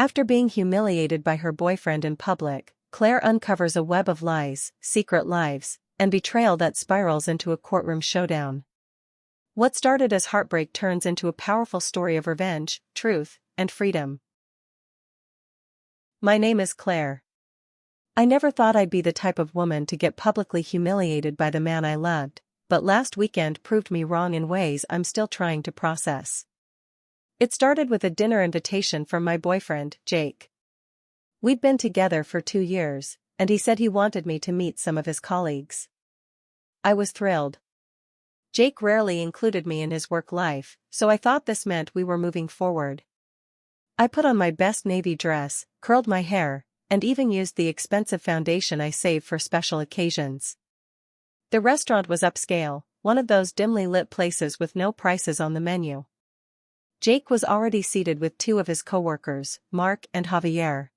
After being humiliated by her boyfriend in public, Claire uncovers a web of lies, secret lives, and betrayal that spirals into a courtroom showdown. What started as heartbreak turns into a powerful story of revenge, truth, and freedom. My name is Claire. I never thought I'd be the type of woman to get publicly humiliated by the man I loved, but last weekend proved me wrong in ways I'm still trying to process. It started with a dinner invitation from my boyfriend, Jake. We'd been together for 2 years, and he said he wanted me to meet some of his colleagues. I was thrilled. Jake rarely included me in his work life, so I thought this meant we were moving forward. I put on my best navy dress, curled my hair, and even used the expensive foundation I saved for special occasions. The restaurant was upscale, one of those dimly lit places with no prices on the menu. Jake was already seated with 2 of his coworkers, Mark and Javier.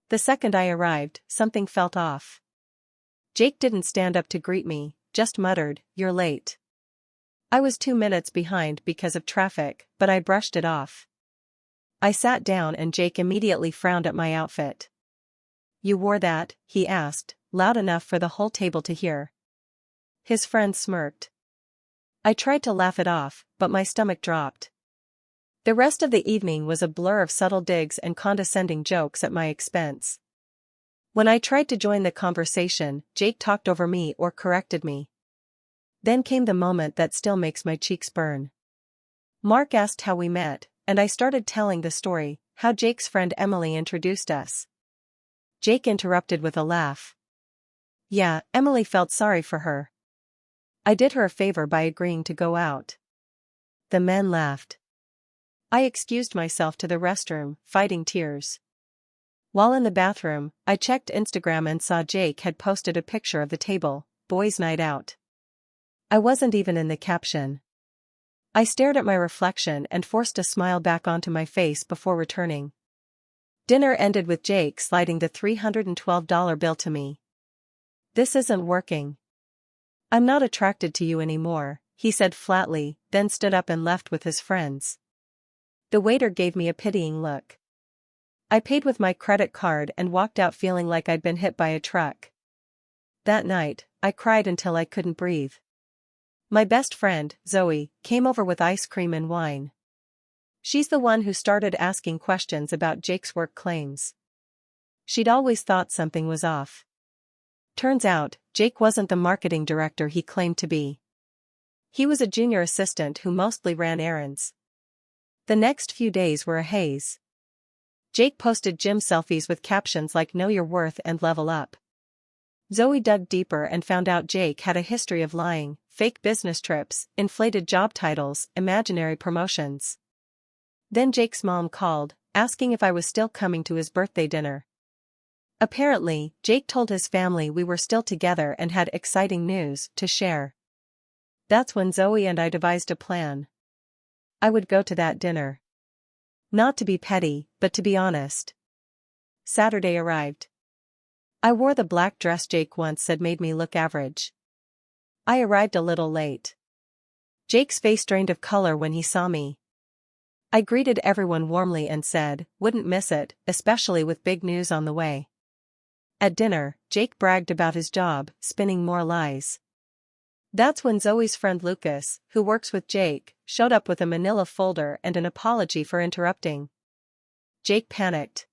The second I arrived, something felt off. Jake didn't stand up to greet me, just muttered, "You're late." I was 2 minutes behind because of traffic, but I brushed it off. I sat down and Jake immediately frowned at my outfit. "You wore that?" he asked, loud enough for the whole table to hear. His friend smirked. I tried to laugh it off, but my stomach dropped. The rest of the evening was a blur of subtle digs and condescending jokes at my expense. When I tried to join the conversation, Jake talked over me or corrected me. Then came the moment that still makes my cheeks burn. Mark asked how we met, and I started telling the story, how Jake's friend Emily introduced us. Jake interrupted with a laugh. "Yeah, Emily felt sorry for her. I did her a favor by agreeing to go out." The men laughed. I excused myself to the restroom, fighting tears. While in the bathroom, I checked Instagram and saw Jake had posted a picture of the table, "Boys' Night Out." I wasn't even in the caption. I stared at my reflection and forced a smile back onto my face before returning. Dinner ended with Jake sliding the $312 bill to me. "This isn't working. I'm not attracted to you anymore," he said flatly, then stood up and left with his friends. The waiter gave me a pitying look. I paid with my credit card and walked out feeling like I'd been hit by a truck. That night, I cried until I couldn't breathe. My best friend, Zoe, came over with ice cream and wine. She's the one who started asking questions about Jake's work claims. She'd always thought something was off. Turns out, Jake wasn't the marketing director he claimed to be. He was a junior assistant who mostly ran errands. The next few days were a haze. Jake posted gym selfies with captions like "Know Your Worth" and "Level Up." Zoe dug deeper and found out Jake had a history of lying, fake business trips, inflated job titles, imaginary promotions. Then Jake's mom called, asking if I was still coming to his birthday dinner. Apparently, Jake told his family we were still together and had exciting news to share. That's when Zoe and I devised a plan. I would go to that dinner. Not to be petty, but to be honest. Saturday arrived. I wore the black dress Jake once said made me look average. I arrived a little late. Jake's face drained of color when he saw me. I greeted everyone warmly and said, "Wouldn't miss it, especially with big news on the way." At dinner, Jake bragged about his job, spinning more lies. That's when Zoe's friend Lucas, who works with Jake, showed up with a manila folder and an apology for interrupting. Jake panicked.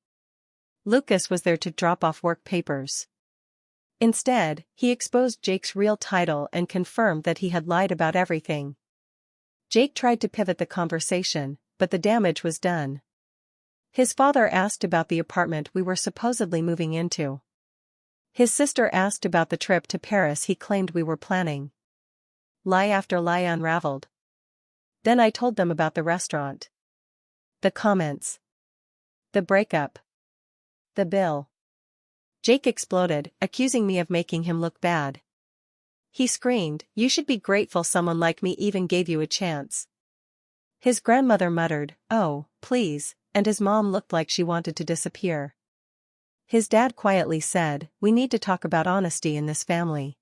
Lucas was there to drop off work papers. Instead, he exposed Jake's real title and confirmed that he had lied about everything. Jake tried to pivot the conversation, but the damage was done. His father asked about the apartment we were supposedly moving into. His sister asked about the trip to Paris he claimed we were planning. Lie after lie unraveled. Then I told them about the restaurant. The comments. The breakup. The bill. Jake exploded, accusing me of making him look bad. He screamed, "You should be grateful someone like me even gave you a chance." His grandmother muttered, "Oh, please," and his mom looked like she wanted to disappear. His dad quietly said, "We need to talk about honesty in this family."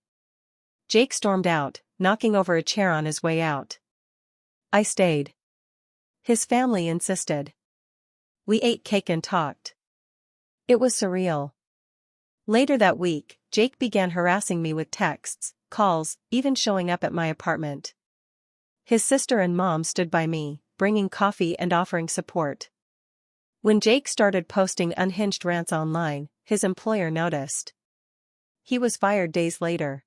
Jake stormed out, knocking over a chair on his way out. I stayed. His family insisted. We ate cake and talked. It was surreal. Later that week, Jake began harassing me with texts, calls, even showing up at my apartment. His sister and mom stood by me, bringing coffee and offering support. When Jake started posting unhinged rants online, his employer noticed. He was fired days later.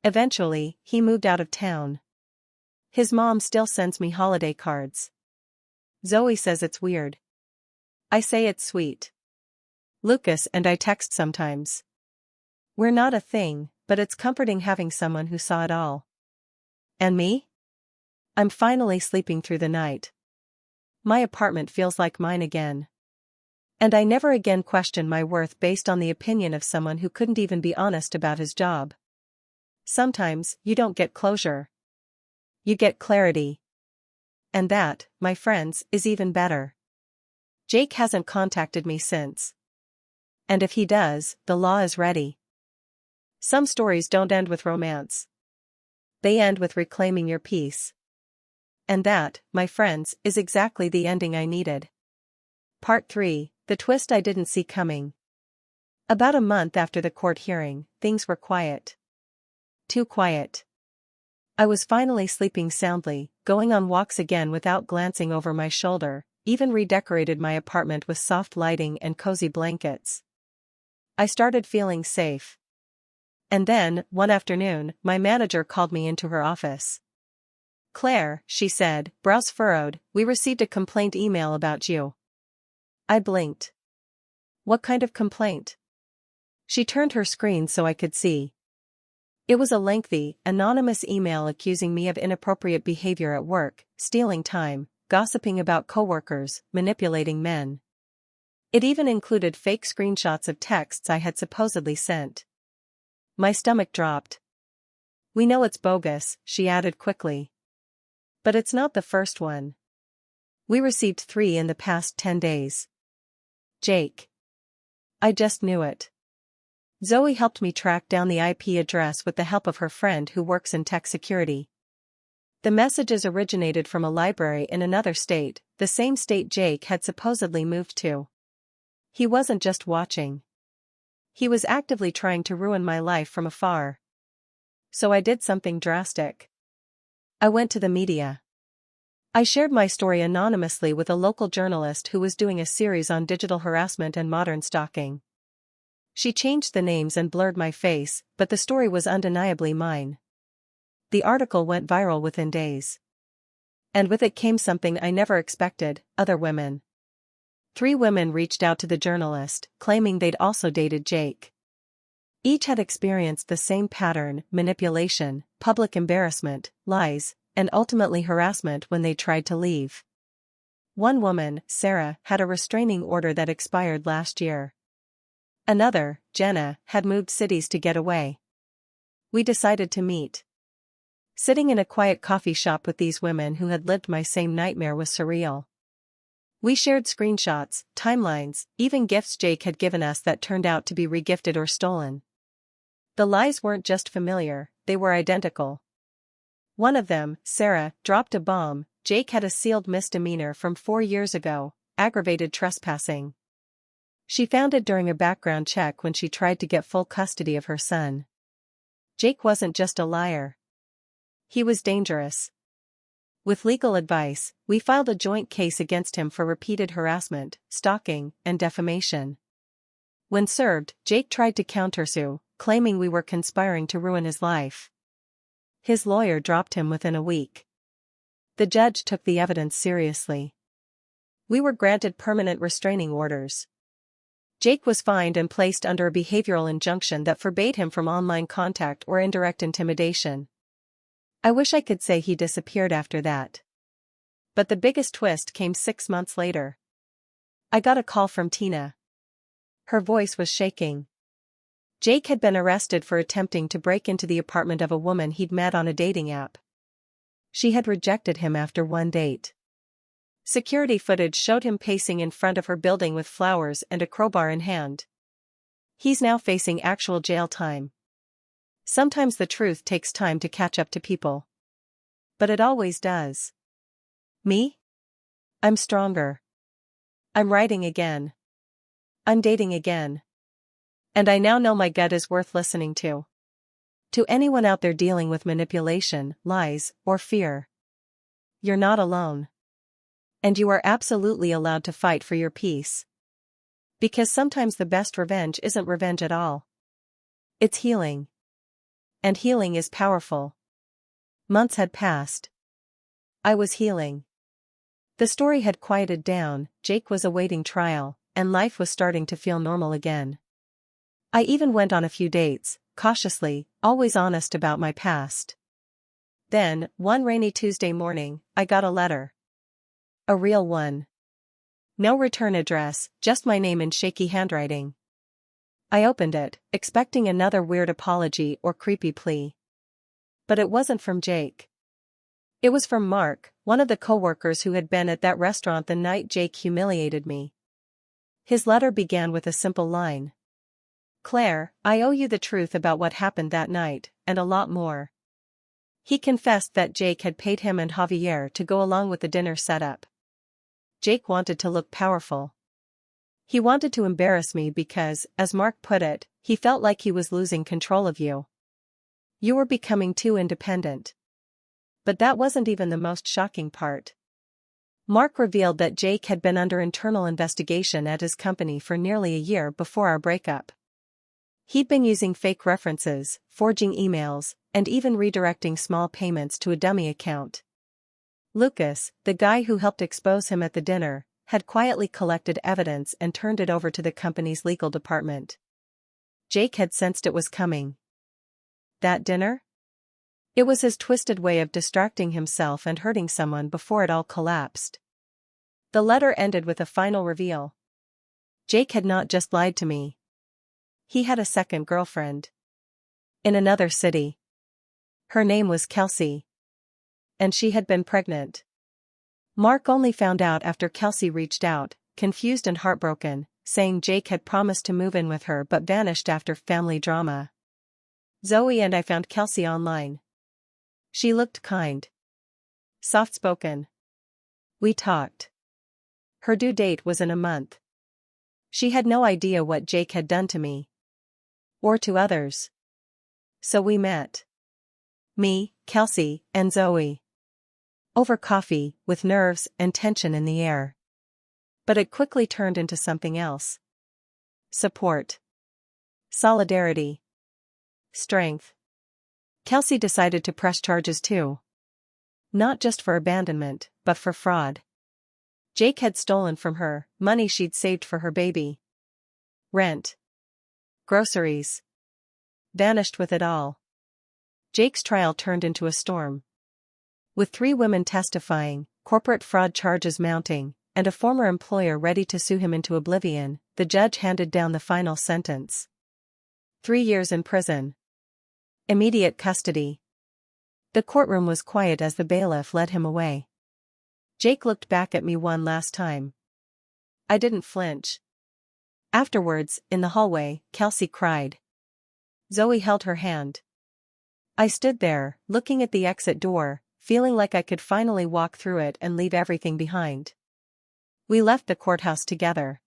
Eventually, he moved out of town. His mom still sends me holiday cards. Zoe says it's weird. I say it's sweet. Lucas and I text sometimes. We're not a thing, but it's comforting having someone who saw it all. And me? I'm finally sleeping through the night. My apartment feels like mine again. And I never again question my worth based on the opinion of someone who couldn't even be honest about his job. Sometimes, you don't get closure. You get clarity. And that, my friends, is even better. Jake hasn't contacted me since. And if he does, the law is ready. Some stories don't end with romance. They end with reclaiming your peace. And that, my friends, is exactly the ending I needed. Part 3, the twist I didn't see coming. About a month after the court hearing, things were quiet. Too quiet. I was finally sleeping soundly, going on walks again without glancing over my shoulder, even redecorated my apartment with soft lighting and cozy blankets. I started feeling safe. And then, one afternoon, my manager called me into her office. "Claire," she said, brows furrowed, "we received a complaint email about you." I blinked. What kind of complaint? She turned her screen so I could see. It was a lengthy, anonymous email accusing me of inappropriate behavior at work, stealing time, gossiping about coworkers, manipulating men. It even included fake screenshots of texts I had supposedly sent. My stomach dropped. "We know it's bogus," she added quickly. "But it's not the first one. We received 3 in the past 10 days. Jake." I just knew it. Zoe helped me track down the IP address with the help of her friend who works in tech security. The messages originated from a library in another state, the same state Jake had supposedly moved to. He wasn't just watching. He was actively trying to ruin my life from afar. So I did something drastic. I went to the media. I shared my story anonymously with a local journalist who was doing a series on digital harassment and modern stalking. She changed the names and blurred my face, but the story was undeniably mine. The article went viral within days. And with it came something I never expected: other women. 3 women reached out to the journalist, claiming they'd also dated Jake. Each had experienced the same pattern: manipulation, public embarrassment, lies, and ultimately harassment when they tried to leave. One woman, Sarah, had a restraining order that expired last year. Another, Jenna, had moved cities to get away. We decided to meet. Sitting in a quiet coffee shop with these women who had lived my same nightmare was surreal. We shared screenshots, timelines, even gifts Jake had given us that turned out to be regifted or stolen. The lies weren't just familiar, they were identical. One of them, Sarah, dropped a bomb: Jake had a sealed misdemeanor from 4 years ago, aggravated trespassing. She found it during a background check when she tried to get full custody of her son. Jake wasn't just a liar. He was dangerous. With legal advice, we filed a joint case against him for repeated harassment, stalking, and defamation. When served, Jake tried to countersue, claiming we were conspiring to ruin his life. His lawyer dropped him within a week. The judge took the evidence seriously. We were granted permanent restraining orders. Jake was fined and placed under a behavioral injunction that forbade him from online contact or indirect intimidation. I wish I could say he disappeared after that. But the biggest twist came 6 months later. I got a call from Tina. Her voice was shaking. Jake had been arrested for attempting to break into the apartment of a woman he'd met on a dating app. She had rejected him after 1 date. Security footage showed him pacing in front of her building with flowers and a crowbar in hand. He's now facing actual jail time. Sometimes the truth takes time to catch up to people. But it always does. Me? I'm stronger. I'm writing again. I'm dating again. And I now know my gut is worth listening to. To anyone out there dealing with manipulation, lies, or fear, you're not alone. And you are absolutely allowed to fight for your peace. Because sometimes the best revenge isn't revenge at all. It's healing. And healing is powerful. Months had passed. I was healing. The story had quieted down, Jake was awaiting trial, and life was starting to feel normal again. I even went on a few dates, cautiously, always honest about my past. Then, one rainy Tuesday morning, I got a letter. A real one. No return address, just my name in shaky handwriting. I opened it, expecting another weird apology or creepy plea. But it wasn't from Jake. It was from Mark, one of the coworkers who had been at that restaurant the night Jake humiliated me. His letter began with a simple line. Claire, I owe you the truth about what happened that night, and a lot more. He confessed that Jake had paid him and Javier to go along with the dinner setup. Jake wanted to look powerful. He wanted to embarrass me because, as Mark put it, he felt like he was losing control of you. You were becoming too independent. But that wasn't even the most shocking part. Mark revealed that Jake had been under internal investigation at his company for nearly a year before our breakup. He'd been using fake references, forging emails, and even redirecting small payments to a dummy account. Lucas, the guy who helped expose him at the dinner, had quietly collected evidence and turned it over to the company's legal department. Jake had sensed it was coming. That dinner? It was his twisted way of distracting himself and hurting someone before it all collapsed. The letter ended with a final reveal. Jake had not just lied to me. He had a second girlfriend. In another city. Her name was Kelsey. And she had been pregnant. Mark only found out after Kelsey reached out, confused and heartbroken, saying Jake had promised to move in with her but vanished after family drama. Zoe and I found Kelsey online. She looked kind. Soft-spoken. We talked. Her due date was in a month. She had no idea what Jake had done to me. Or to others. So we met. Me, Kelsey, and Zoe. Over coffee, with nerves and tension in the air. But it quickly turned into something else. Support. Solidarity. Strength. Kelsey decided to press charges too. Not just for abandonment, but for fraud. Jake had stolen from her money she'd saved for her baby. Rent. Groceries. Vanished with it all. Jake's trial turned into a storm. With 3 women testifying, corporate fraud charges mounting, and a former employer ready to sue him into oblivion, the judge handed down the final sentence. 3 years in prison. Immediate custody. The courtroom was quiet as the bailiff led him away. Jake looked back at me one last time. I didn't flinch. Afterwards, in the hallway, Kelsey cried. Zoe held her hand. I stood there, looking at the exit door, feeling like I could finally walk through it and leave everything behind. We left the courthouse together.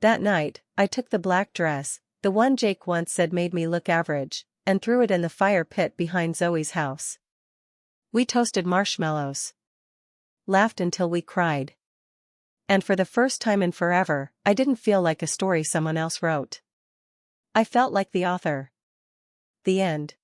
That night, I took the black dress, the one Jake once said made me look average, and threw it in the fire pit behind Zoe's house. We toasted marshmallows. Laughed until we cried. And for the first time in forever, I didn't feel like a story someone else wrote. I felt like the author. The end.